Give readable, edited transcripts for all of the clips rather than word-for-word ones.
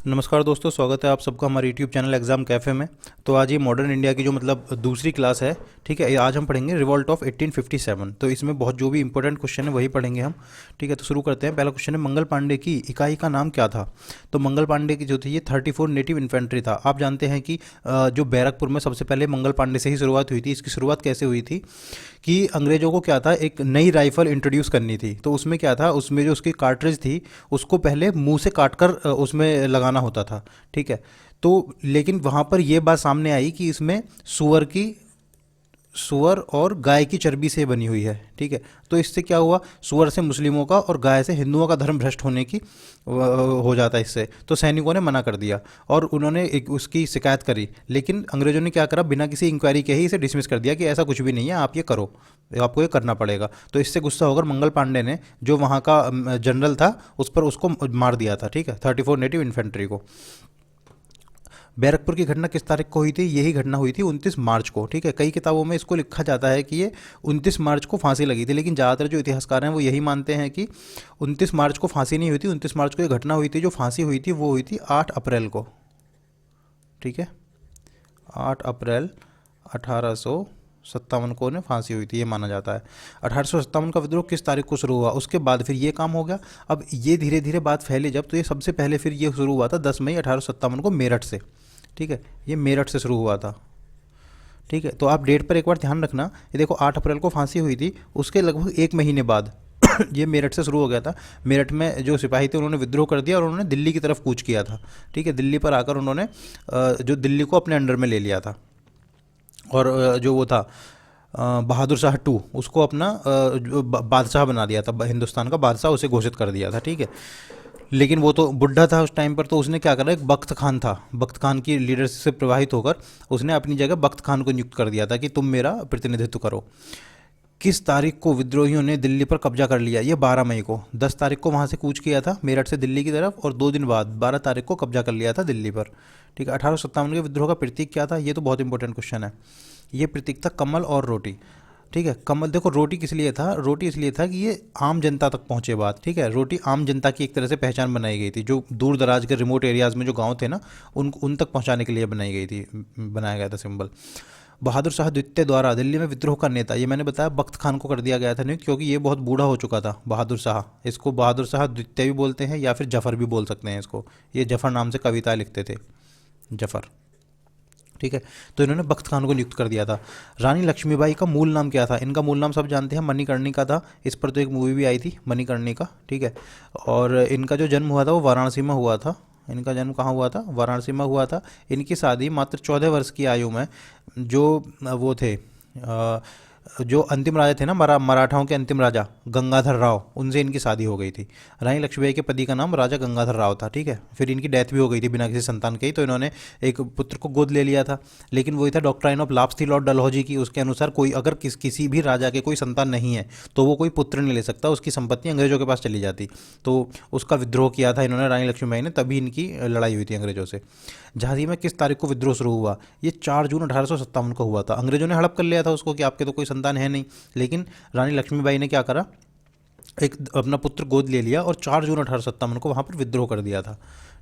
नमस्कार दोस्तों, स्वागत है आप सबका हमारे यूट्यूब चैनल एग्जाम कैफ़े में। तो आज ये मॉडर्न इंडिया की जो दूसरी क्लास है, ठीक है। आज हम पढ़ेंगे रिवॉल्ट ऑफ 1857। तो इसमें बहुत जो भी इंपॉर्टेंट क्वेश्चन है वही पढ़ेंगे हम, ठीक है। तो शुरू करते हैं। पहला क्वेश्चन है, मंगल पांडे की इकाई का नाम क्या था। तो मंगल पांडे की जो थी ये 34 नेटिव इन्फेंट्री था। आप जानते हैं कि जो बैरकपुर में सबसे पहले मंगल पांडे से ही शुरुआत हुई थी। इसकी शुरुआत कैसे हुई थी कि अंग्रेज़ों को क्या था, एक नई राइफ़ल इंट्रोड्यूस करनी थी। तो उसमें क्या था, उसमें जो उसकी कार्ट्रिज थी उसको पहले मुंह से काटकर उसमें लगाना होता था, ठीक है। तो लेकिन वहाँ पर यह बात सामने आई कि इसमें सुअर और गाय की चर्बी से बनी हुई है, ठीक है। तो इससे क्या हुआ, सुअर से मुस्लिमों का और गाय से हिंदुओं का धर्म भ्रष्ट होने की हो जाता है इससे। तो सैनिकों ने मना कर दिया और उन्होंने एक उसकी शिकायत करी। लेकिन अंग्रेजों ने क्या करा, बिना किसी इंक्वायरी के ही इसे डिसमिस कर दिया कि ऐसा कुछ भी नहीं है, आप ये करो, आपको ये करना पड़ेगा। तो इससे गुस्सा होकर मंगल पांडे ने, जो वहाँ का जनरल था, उस पर उसको मार दिया था, ठीक है, 34 नेटिव इन्फेंट्री को। बैरकपुर की घटना किस तारीख को हुई थी, यही घटना हुई थी 29 मार्च को, ठीक है। कई किताबों में इसको लिखा जाता है कि ये 29 मार्च को फांसी लगी थी, लेकिन ज़्यादातर जो इतिहासकार हैं वो यही मानते हैं कि 29 मार्च को फांसी नहीं हुई थी। 29 मार्च को ये घटना हुई थी। जो फांसी हुई थी वो हुई थी 8 अप्रैल को, ठीक है। 8 अप्रैल 1857 को उन्हें फांसी हुई थी, ये माना जाता है। 1857 का विद्रोह किस तारीख को शुरू हुआ, उसके बाद फिर ये काम हो गया। अब ये धीरे धीरे बात फैली जब, तो ये सबसे पहले फिर ये शुरू हुआ था 10 मई 1857 को मेरठ से, ठीक है। ये मेरठ से शुरू हुआ था, ठीक है। तो आप डेट पर एक बार ध्यान रखना। ये देखो 8 अप्रैल को फांसी हुई थी, उसके लगभग एक महीने बाद ये मेरठ से शुरू हो गया था। मेरठ में जो सिपाही थे उन्होंने विद्रोह कर दिया और उन्होंने दिल्ली की तरफ कूच किया था, ठीक है। दिल्ली पर आकर उन्होंने जो दिल्ली को अपने अंडर में ले लिया था। और जो वो था बहादुर शाह टू, उसको अपना बादशाह बना दिया था, हिंदुस्तान का बादशाह उसे घोषित कर दिया था, ठीक है। लेकिन वो तो बुढ़ा था उस टाइम पर, तो उसने क्या करा, एक बख्त खान था, बख्त खान की लीडरशिप से प्रभावित होकर उसने अपनी जगह बख्त खान को नियुक्त कर दिया था कि तुम मेरा प्रतिनिधित्व करो। किस तारीख को विद्रोहियों ने दिल्ली पर कब्जा कर लिया, ये 12 मई को। 10 तारीख को वहाँ से कूच किया था मेरठ से दिल्ली की तरफ, और 2 दिन बाद 12 तारीख को कब्जा कर लिया था दिल्ली पर, ठीक है। 1857 के विद्रोह का प्रतीक क्या था, ये तो बहुत इंपॉर्टेंट क्वेश्चन है। ये प्रतीक था कमल और रोटी, ठीक है। कमल, देखो रोटी किस लिए था, रोटी इसलिए था कि ये आम जनता तक पहुंचे बात, ठीक है। रोटी आम जनता की एक तरह से पहचान बनाई गई थी, जो दूर दराज के रिमोट एरियाज़ में जो गांव थे ना, उन तक पहुंचाने के लिए बनाई गई थी, बनाया गया था सिंबल। बहादुर शाह द्वितीय द्वारा दिल्ली में विद्रोह का नेता, ये मैंने बताया बख्त खान को कर दिया गया था, नहीं क्योंकि ये बहुत बूढ़ा हो चुका था बहादुर शाह। इसको बहादुर शाह द्वितीय भी बोलते हैं या फिर जफ़र भी बोल सकते हैं इसको। ये जफ़र नाम से कविताएं लिखते थे, जफ़र, ठीक है। तो इन्होंने बख्त खान को नियुक्त कर दिया था। रानी लक्ष्मीबाई का मूल नाम क्या था, इनका मूल नाम सब जानते हैं, मणिकर्णिका था। इस पर तो एक मूवी भी आई थी, मणिकर्णिका, ठीक है। और इनका जो जन्म हुआ था वो वाराणसी में हुआ था। इनका जन्म कहाँ हुआ था, वाराणसी में हुआ था। इनकी शादी मात्र 14 वर्ष की आयु में, जो वो थे जो अंतिम राजा थे ना, मराठाओं के अंतिम राजा गंगाधर राव, उनसे इनकी शादी हो गई थी। रानी लक्ष्मीबाई के पति का नाम राजा गंगाधर राव था, ठीक है। फिर इनकी डेथ भी हो गई थी बिना किसी संतान के ही। तो इन्होंने एक पुत्र को गोद ले लिया था, लेकिन वही था डॉक्ट्राइन ऑफ लाप्स थी लॉर्ड डलहौजी की। उसके अनुसार कोई अगर किसी भी राजा के कोई संतान नहीं है तो वो कोई पुत्र नहीं ले सकता, उसकी संपत्ति अंग्रेजों के पास चली जाती। तो उसका विद्रोह किया था इन्होंने, रानी लक्ष्मीबाई ने, तभी इनकी लड़ाई हुई थी अंग्रेजों से। झांसी में किस तारीख को विद्रोह शुरू हुआ, ये 4 जून 1857 को हुआ था। अंग्रेजों ने हड़प कर लिया था उसको कि आपके तो कोई संतान है नहीं, लेकिन रानी लक्ष्मीबाई ने क्या करा, एक अपना पुत्र गोद ले लिया और 4 जून 1857 को वहाँ पर विद्रोह कर दिया था,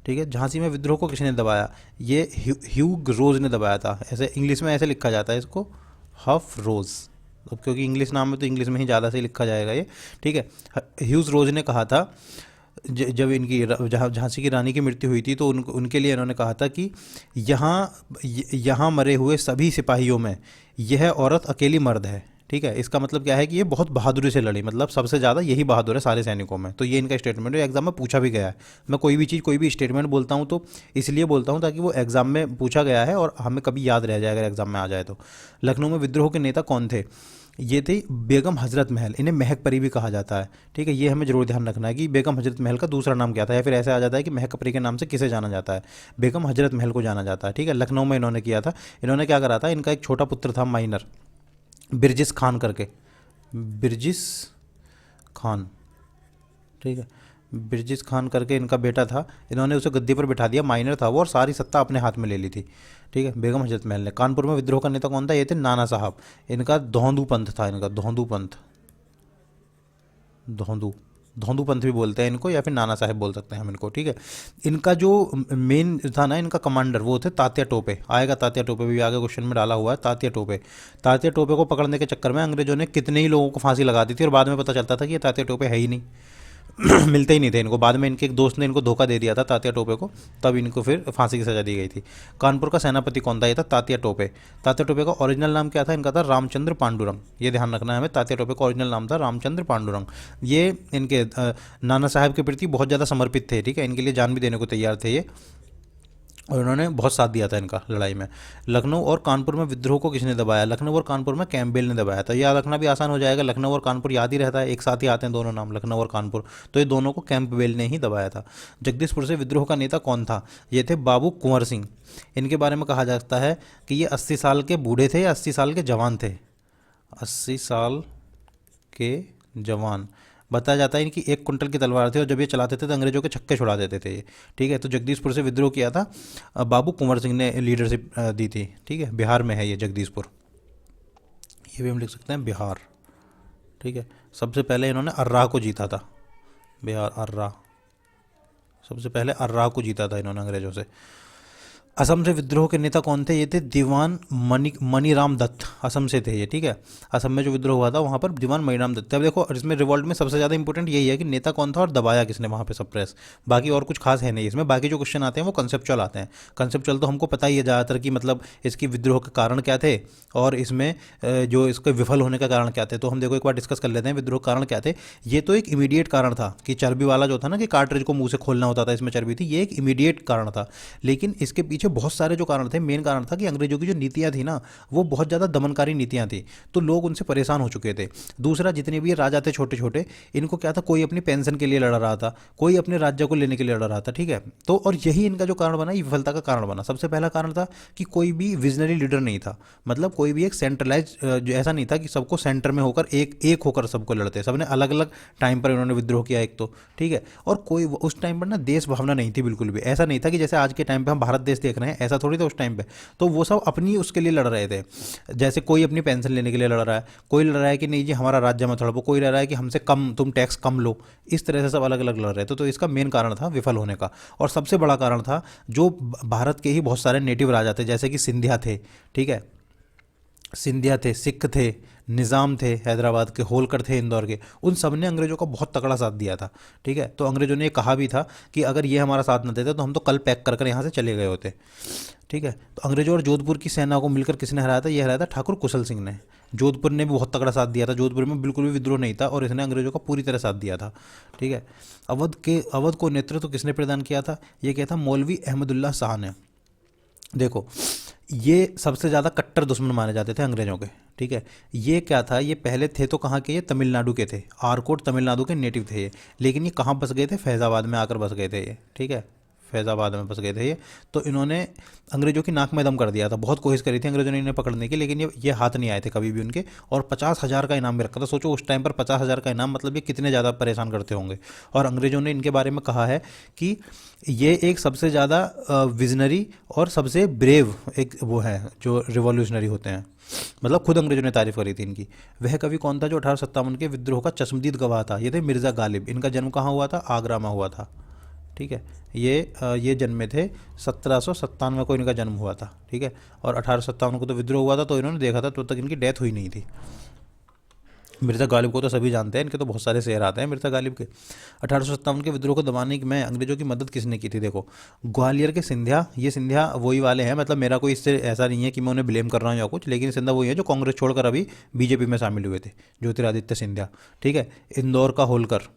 ठीक है। झांसी में विद्रोह को किसने दबाया, ये ह्यूग रोज ने दबाया था। ऐसे इंग्लिश में ऐसे लिखा जाता है इसको, हफ रोज, अब क्योंकि इंग्लिश नाम है तो इंग्लिश में ही ज़्यादा से लिखा जाएगा ये, ठीक है। ह्यूज रोज ने कहा था, जब इनकी झांसी की रानी की मृत्यु हुई थी तो उनके लिए इन्होंने कहा था कि यहाँ मरे हुए सभी सिपाहियों में यह औरत अकेली मर्द है, ठीक है। इसका मतलब क्या है कि ये बहुत बहादुरी से लड़ी, मतलब सबसे ज़्यादा यही बहादुर है सारे सैनिकों में। तो ये इनका स्टेटमेंट है, एग्जाम में पूछा भी गया है। मैं कोई भी चीज़, कोई भी स्टेटमेंट बोलता हूँ तो इसलिए बोलता हूँ ताकि वो एग्जाम में पूछा गया है और हमें कभी याद रह जाए अगर एग्जाम में आ जाए तो। लखनऊ में विद्रोह के नेता कौन थे, ये थी बेगम हजरत महल, इन्हें महक परी भी कहा जाता है, ठीक है। ये हमें जरूर ध्यान रखना है कि बेगम हजरत महल का दूसरा नाम क्या था, या फिर ऐसे आ जाता है कि महक परी के नाम से किसे जाना जाता है, बेगम हजरत महल को जाना जाता है, ठीक है। लखनऊ में इन्होंने किया था। इन्होंने क्या करा था, इनका एक छोटा पुत्र था माइनर, बिरजिस खान करके, बिरजिस खान, ठीक है। बिरजिस खान करके इनका बेटा था। इन्होंने उसे गद्दी पर बिठा दिया, माइनर था वो, और सारी सत्ता अपने हाथ में ले ली थी, ठीक है, बेगम हजरत महल ने। कानपुर में विद्रोह का नेता कौन था, ये थे नाना साहब। इनका धौंधू पंथ था, इनका धौंधू पंथ, धौंधू धौंदू पंथ भी बोलते हैं इनको, या फिर नाना साहेब बोल सकते हैं हम इनको, ठीक है। इनका जो मेन था ना, इनका कमांडर वो थे तात्या टोपे। आएगा तात्या टोपे भी आगे क्वेश्चन में डाला हुआ है, तात्या टोपे। तात्या टोपे को पकड़ने के चक्कर में अंग्रेजों ने कितने ही लोगों को फांसी लगा दी थी, और बाद में पता चलता था कि ये तात्या टोपे है ही नहीं। मिलते ही नहीं थे इनको। बाद में इनके एक दोस्त ने इनको धोखा दे दिया था तात्या टोपे को, तब इनको फिर फांसी की सजा दी गई थी। कानपुर का सेनापति कौन था? ये था तात्या टोपे। तात्या टोपे का ओरिजिनल नाम क्या था? इनका था रामचंद्र पांडुरंग। ये ध्यान रखना है हमें, तात्या टोपे का ओरिजिनल नाम था रामचंद्र पांडुरंग। ये इनके नाना साहब के प्रति बहुत ज़्यादा समर्पित थे, ठीक है। इनके लिए जान भी देने को तैयार थे ये, और उन्होंने बहुत साथ दिया था इनका लड़ाई में। लखनऊ और कानपुर में विद्रोह को किसने दबाया? लखनऊ और कानपुर में कैम्पबेल ने दबाया था। याद रखना भी आसान हो जाएगा, लखनऊ और कानपुर याद ही रहता है, एक साथ ही आते हैं दोनों नाम, लखनऊ और कानपुर। तो ये दोनों को कैम्पबेल ने ही दबाया था। जगदीशपुर से विद्रोह का नेता कौन था? ये थे बाबू कुंवर सिंह। इनके बारे में कहा जाता है कि ये 80 साल के बूढ़े थे या 80 साल के जवान थे? 80 साल के जवान। बताया जाता है इनकी 1 कुंटल की तलवार थी, और जब ये चलाते थे तो अंग्रेजों के छक्के छुड़ा देते थे ये, ठीक है। तो जगदीशपुर से विद्रोह किया था बाबू कुंवर सिंह ने, लीडरशिप दी थी, ठीक है। बिहार में है ये जगदीशपुर, ये भी हम लिख सकते हैं बिहार, ठीक है। सबसे पहले इन्होंने अर्राह को जीता था, बिहार अर्राह, सबसे पहले अर्राह को जीता था इन्होंने अंग्रेजों से। असम से विद्रोह के नेता कौन थे? ये थे दीवान मनीराम दत्त, असम से थे ये, ठीक है। असम में जो विद्रोह हुआ था वहाँ पर दीवान मनीराम दत्त थे। अब देखो इसमें रिवॉल्ट में सबसे ज़्यादा इंपॉर्टेंट यही है कि नेता कौन था और दबाया किसने वहाँ पे सप्रेस। बाकी और कुछ खास है नहीं इसमें। बाकी जो क्वेश्चन आते हैं वो कंसेप्चुअल आते हैं। कंसेप्चुअल तो हमको पता ही है ज़्यादातर कि मतलब इसकी विद्रोह के कारण क्या थे, और इसमें जो इसके विफल होने का कारण क्या थे। तो हम देखो एक बार डिस्कस कर लेते हैं विद्रोह कारण क्या थे। ये तो एक इमीडिएट कारण था कि चर्बी वाला जो था ना, कि कार्ट्रिज को मुंह से खोलना होता था, इसमें चर्बी थी, ये एक इमीडिएट कारण था। लेकिन इसके पीछे बहुत सारे जो कारण थे, मेन कारण था कि अंग्रेजों की जो नीतियां थी ना, वो बहुत ज़्यादा दमनकारी नीतियां थी, तो लोग उनसे परेशान हो चुके थे। दूसरा, जितने भी ये राजा थे छोटे छोटे, इनको क्या था, कोई अपनी पेंशन के लिए लड़ रहा था, कोई अपने राज्य को लेने के लिए लड़ रहा था, ठीक है। तो और यही इनका जो कारण बना, ये विफलता का कारण बना। सबसे पहला कारण था कि कोई भी विजनरी लीडर नहीं था, मतलब कोई भी एक सेंट्रलाइज, जो ऐसा नहीं था कि सबको सेंटर में होकर एक होकर सबको लड़ते, सबने अलग अलग टाइम पर इन्होंने विद्रोह किया एक तो, ठीक है। और कोई उस टाइम पर ना देश भावना नहीं थी बिल्कुल भी। ऐसा नहीं था कि जैसे आज के टाइम पे हम भारत देश देख रहे हैं, ऐसा थोड़ी था उस टाइम पे। तो वो सब अपनी उसके लिए लड़ रहे थे। जैसे कोई अपनी पेंशन लेने के लिए लड़ रहा है, कोई लड़ रहा है कि नहीं जी हमारा राज्य मत हड़पो, कोई लड़ रहा है कि हमसे कम, तुम टैक्स कम लो। इस तरह से सब अलग अलग लड़ रहे थे। तो इसका मेन कारण था विफल होने का। और सबसे बड़ा कारण था जो भारत के ही बहुत सारे नेटिव राजा थे, जैसे कि सिंधिया थे, ठीक है, सिंधिया थे, सिख थे, निज़ाम थे हैदराबाद के, होलकर थे इंदौर के, उन सब ने अंग्रेजों का बहुत तगड़ा साथ दिया था, ठीक है। तो अंग्रेजों ने ये कहा भी था कि अगर ये हमारा साथ न देते तो हम तो कल पैक कर कर यहाँ से चले गए होते, ठीक है। तो अंग्रेजों और जोधपुर की सेना को मिलकर किसने हराया था? ये हराया था ठाकुर कुशल सिंह ने। जोधपुर ने भी बहुत तगड़ा साथ दिया था, जोधपुर में बिल्कुल भी विद्रोह नहीं था, और इसने अंग्रेजों का पूरी तरह साथ दिया था, ठीक है। अवध को नेतृत्व किसने प्रदान किया था? ये क्या था? मौलवी अहमदुल्ला शाह ने। देखो ये सबसे ज़्यादा कट्टर दुश्मन माने जाते थे अंग्रेजों के, ठीक है। ये क्या था, ये पहले थे तो कहाँ के? ये तमिलनाडु के थे, आरकोट तमिलनाडु के नेटिव थे ये। लेकिन ये कहाँ बस गए थे? फैज़ाबाद में आकर बस गए थे ये, ठीक है, फैज़ाबाद में बस गए थे ये। तो इन्होंने अंग्रेजों की नाक में दम कर दिया था। बहुत कोशिश करी थी अंग्रेजों ने इन्हें पकड़ने की, लेकिन ये हाथ नहीं आए थे कभी भी उनके। और 50,000 का इनाम भी रखा था। सोचो उस टाइम पर 50,000 का इनाम, मतलब ये कितने ज़्यादा परेशान करते होंगे। और अंग्रेजों ने इनके बारे में कहा है कि ये एक सबसे ज़्यादा विजनरी और सबसे ब्रेव एक वो है जो रिवॉल्यूशनरी होते हैं। मतलब खुद अंग्रेजों ने तारीफ करी थी इनकी। वह कवि कौन था जो 1857 के विद्रोह का चश्मदीद गवाह था? ये थे मिर्ज़ा गालिब। इनका जन्म कहाँ हुआ था? आगरा में हुआ था, ठीक है। ये जन्मे थे 1797 को इनका जन्म हुआ था, ठीक है। और 1857 को तो विद्रोह हुआ था, तो इन्होंने देखा था, तब तक इनकी डेथ हुई नहीं थी। मिर्ज़ा गालिब को तो सभी जानते हैं, इनके तो बहुत सारे शेर आते हैं मिर्ज़ा गालिब के। 1857 के विद्रोह को दबाने में अंग्रेजों की मदद किसने की थी? देखो ग्वालियर के सिंधिया, ये सिंधिया वही वाले हैं, मतलब मेरा कोई इससे ऐसा नहीं है कि मैं उन्हें ब्लेम कर रहा हूँ या कुछ, लेकिन सिंधिया वही है जो कांग्रेस छोड़कर अभी बीजेपी में शामिल हुए थे, ज्योतिरादित्य सिंधिया, ठीक है। इंदौर का होलकर,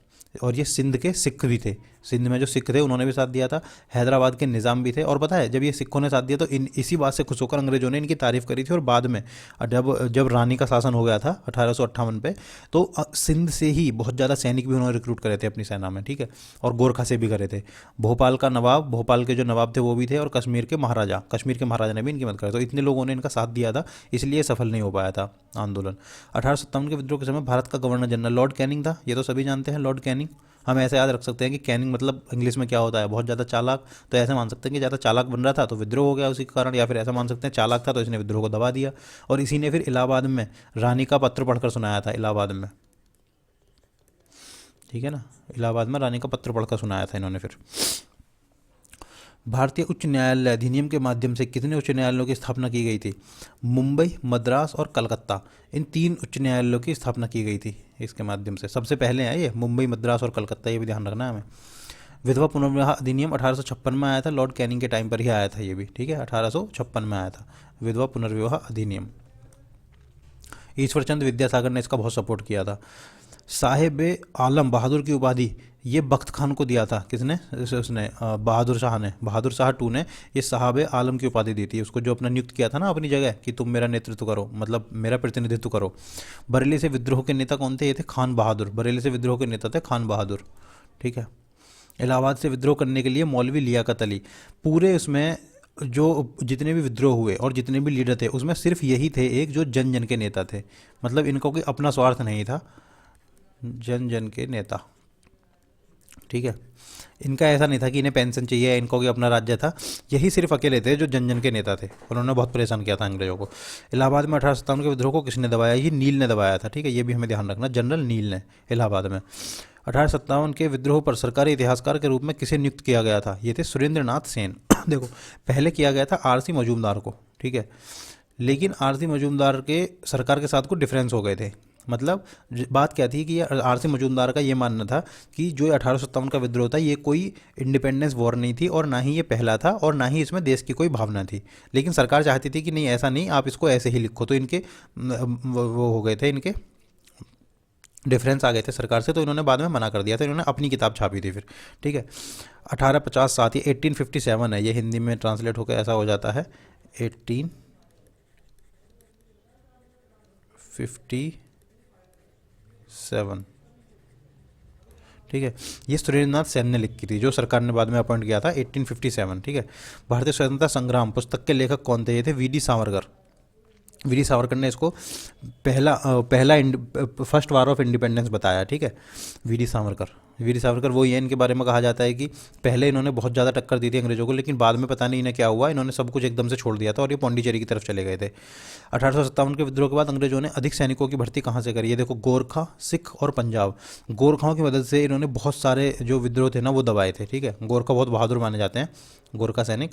और ये सिंध के सिख भी थे, सिंध में जो सिख थे उन्होंने भी साथ दिया था। हैदराबाद के निज़ाम भी थे। और पता है जब ये सिखों ने साथ दिया तो इसी बात से खुश होकर अंग्रेजों ने इनकी तारीफ करी थी। और बाद में जब रानी का शासन हो गया था 1858 पे, तो सिंध से ही बहुत ज़्यादा सैनिक भी उन्होंने रिक्रूट करे थे अपनी सेना में, ठीक है। और गोरखा से भी करे थे। भोपाल का नवाब, भोपाल के जो नवाब थे वो भी थे, और कश्मीर के महाराजा ने भी इनकी मदद करी। तो इतने लोगों ने इनका साथ दिया था, इसलिए सफल नहीं हो पाया था आंदोलन। 1857 के विद्रोह के समय भारत का गवर्नर जनरल लॉर्ड कैनिंग था। ये तो सभी जानते हैं लॉर्ड कैनिंग। हम ऐसे याद रख सकते हैं कि कैनिंग मतलब इंग्लिश में क्या होता है? बहुत ज़्यादा चालाक। तो ऐसे मान सकते हैं कि ज़्यादा चालाक बन रहा था तो विद्रोह हो गया उसी के कारण, या फिर ऐसा मान सकते हैं चालाक था तो इसने विद्रोह को दबा दिया। और इसी ने फिर इलाहाबाद में रानी का पत्र पढ़कर सुनाया था। इलाहाबाद में ठीक है ना। इलाहाबाद में रानी का पत्र पढ़कर सुनाया था इन्होंने। फिर भारतीय उच्च न्यायालय अधिनियम के माध्यम से कितने उच्च न्यायालयों की स्थापना की गई थी? मुंबई, मद्रास और कलकत्ता, इन 3 उच्च न्यायालयों की स्थापना की गई थी इसके माध्यम से। सबसे पहले है ये मुंबई, मद्रास और कलकत्ता, ये भी ध्यान रखना है हमें। विधवा पुनर्विवाह अधिनियम 1856 में आया था, लॉर्ड कैनिंग के टाइम पर ही आया था ये भी, ठीक है, 1856 में आया था विधवा पुनर्विवाह अधिनियम। ईश्वरचंद विद्यासागर ने इसका बहुत सपोर्ट किया था। साहिब आलम बहादुर की उपाधि ये बख्त खान को दिया था। किसने? उसने बहादुर शाह ने, बहादुर शाह टू ने ये साहब आलम की उपाधि दी थी उसको, जो अपना नियुक्त किया था ना अपनी जगह कि तुम मेरा नेतृत्व करो, मतलब मेरा प्रतिनिधित्व करो। बरेली से विद्रोह के नेता कौन थे? ये थे खान बहादुर। बरेली से विद्रोह के नेता थे खान बहादुर, ठीक है। इलाहाबाद से विद्रोह करने के लिए मौलवी लियाकत अली। पूरे उसमें जो जितने भी विद्रोह हुए और जितने भी लीडर थे उसमें सिर्फ यही थे एक जो जन जन के नेता थे, मतलब इनको कोई अपना स्वार्थ नहीं था, जन जन के नेता, ठीक है। इनका ऐसा नहीं था कि इन्हें पेंशन चाहिए, इनको कोई अपना राज्य था, यही सिर्फ अकेले थे जो जन जन के नेता थे। उन्होंने बहुत परेशान किया था अंग्रेजों को। इलाहाबाद में 1857 के विद्रोह को किसने दबाया? ये नील ने दबाया था, ठीक है, ये भी हमें ध्यान रखना, जनरल नील ने इलाहाबाद में। 1857 के विद्रोह पर सरकारी इतिहासकार के रूप में किसे नियुक्त किया गया था? ये थे सुरेंद्र नाथ सेन। देखो पहले किया गया था आरसी मजूमदार को, ठीक है, लेकिन आरसी मजूमदार के सरकार के साथ कुछ डिफरेंस हो गए थे। मतलब बात क्या थी कि ये आरसी मजूमदार का ये मानना था कि जो 1857 का विद्रोह था ये कोई इंडिपेंडेंस वॉर नहीं थी और ना ही ये पहला था और ना ही इसमें देश की कोई भावना थी, लेकिन सरकार चाहती थी कि नहीं ऐसा नहीं, आप इसको ऐसे ही लिखो। तो इनके वो हो गए थे, इनके डिफरेंस आ गए थे सरकार से, तो इन्होंने बाद में मना कर दिया था, इन्होंने अपनी किताब छापी थी फिर, ठीक है। 1850 साथ ही 1857 है, ये हिंदी में ट्रांसलेट होकर ऐसा हो जाता है 1857, ठीक है। ये सुरेंद्रनाथ सेन ने लिखी थी, जो सरकार ने बाद में अपॉइंट किया था 1857, ठीक है। भारतीय स्वतंत्रता संग्राम पुस्तक के लेखक कौन थे? ये थे वीडी सावरकर। वीडी सावरकर ने इसको फर्स्ट वार ऑफ इंडिपेंडेंस बताया, ठीक है। वीडी सावरकर वो ये, इनके बारे में कहा जाता है कि पहले इन्होंने बहुत ज़्यादा टक्कर दी थी अंग्रेजों को, लेकिन बाद में पता नहीं इन्हें क्या हुआ, इन्होंने सब कुछ एकदम से छोड़ दिया था और ये पौंडीचेरी की तरफ चले गए थे। 1857 के विद्रोह के बाद अंग्रेजों ने अधिक सैनिकों की भर्ती कहाँ से करी? ये देखो गोरखा, सिख और पंजाब। गोरखाओं की मदद से इन्होंने बहुत सारे जो विद्रोह थे ना वो दबाए थे, ठीक है। गोरखा बहुत बहादुर माने जाते हैं, गोरखा सैनिक।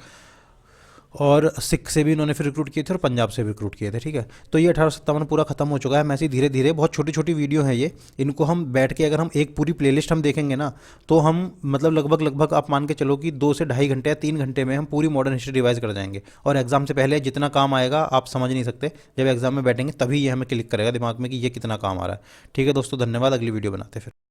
और सिख से भी इन्होंने फिर रिक्रूट किए थे और पंजाब से भी रिक्रूट किए थे, ठीक है। तो ये 1857 पूरा खत्म हो चुका है। ऐसे धीरे धीरे बहुत छोटी छोटी वीडियो हैं ये, इनको हम बैठ के अगर हम एक पूरी प्लेलिस्ट हम देखेंगे ना तो हम मतलब लगभग आप मान के चलो कि 2 से ढाई घंटे या 3 घंटे में हम पूरी मॉडर्न हिस्ट्री रिवाइज कर जाएंगे। और एग्जाम से पहले जितना काम आएगा आप समझ नहीं सकते, जब एग्जाम में बैठेंगे तभी ये हमें क्लिक करेगा दिमाग में कि ये कितना काम आ रहा है, ठीक है दोस्तों। धन्यवाद, अगली वीडियो बनाते फिर।